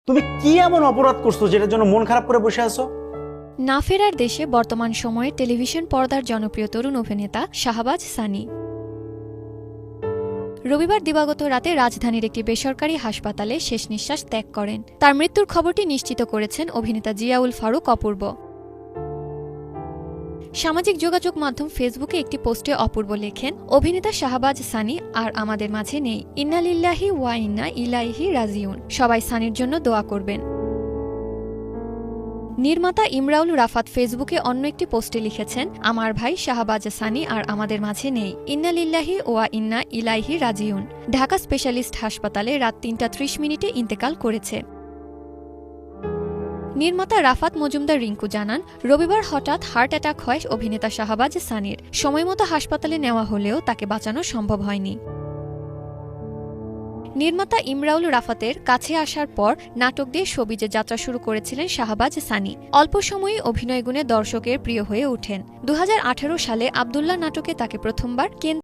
তুমি কি এমন অপরাধ করছো যেটার জন্য মন খারাপ করে বসে আছো? না ফেরার দেশে বর্তমান সময়ে টেলিভিশন পর্দার জনপ্রিয় তরুণ অভিনেতা শাহবাজ সানি রবিবার দিবাগত রাতে রাজধানীর একটি বেসরকারি হাসপাতালে শেষ নিঃশ্বাস ত্যাগ করেন। তার মৃত্যুর খবরটি নিশ্চিত করেছেন অভিনেতা জিয়াউল ফারুক অপূর্ব। সামাজিক যোগাযোগ মাধ্যম ফেসবুকে একটি পোস্টে অপূর্ব লেখেন, অভিনেতা শাহবাজ সানি আর আমাদের মাঝে নেই। ইন্না লিল্লাহি ওয়া ইন্না ইলাইহি রাজিউন। সবাই সানির জন্য দোয়া করবেন। নির্মাতা ইমরাউল রাফাত ফেসবুকে অন্য একটি পোস্টে লিখেছেন, আমার ভাই শাহবাজ সানি আর আমাদের মাঝে নেই। ইন্না লিল্লাহি ওয়া ইন্না ইলাইহি রাজিউন। ঢাকা স্পেশালিস্ট হাসপাতালে রাত ৩টা ৩০ মিনিটে ইন্তেকাল করেছে। নির্মাতা রাফাত মজুমদার রিঙ্কু জানান, রবিবার হঠাৎ হার্ট অ্যাটাক হয় অভিনেতা শাহবাজ সানির। সময়মতো হাসপাতালে নেওয়া হলেও তাকে বাঁচানো সম্ভব হয়নি। নির্মাতা ইমরাউল রাফাতের কাছে আসার পর নাটক দিয়ে শোবিজে যাত্রা শুরু করেছিলেন শাহবাজ সানি। অল্প সময়েই অভিনয় গুণে দর্শকের প্রিয় হয়ে ওঠেন। ২০১৮ সালে আব্দুল্লাহ নাটকে তাকে প্রথমবার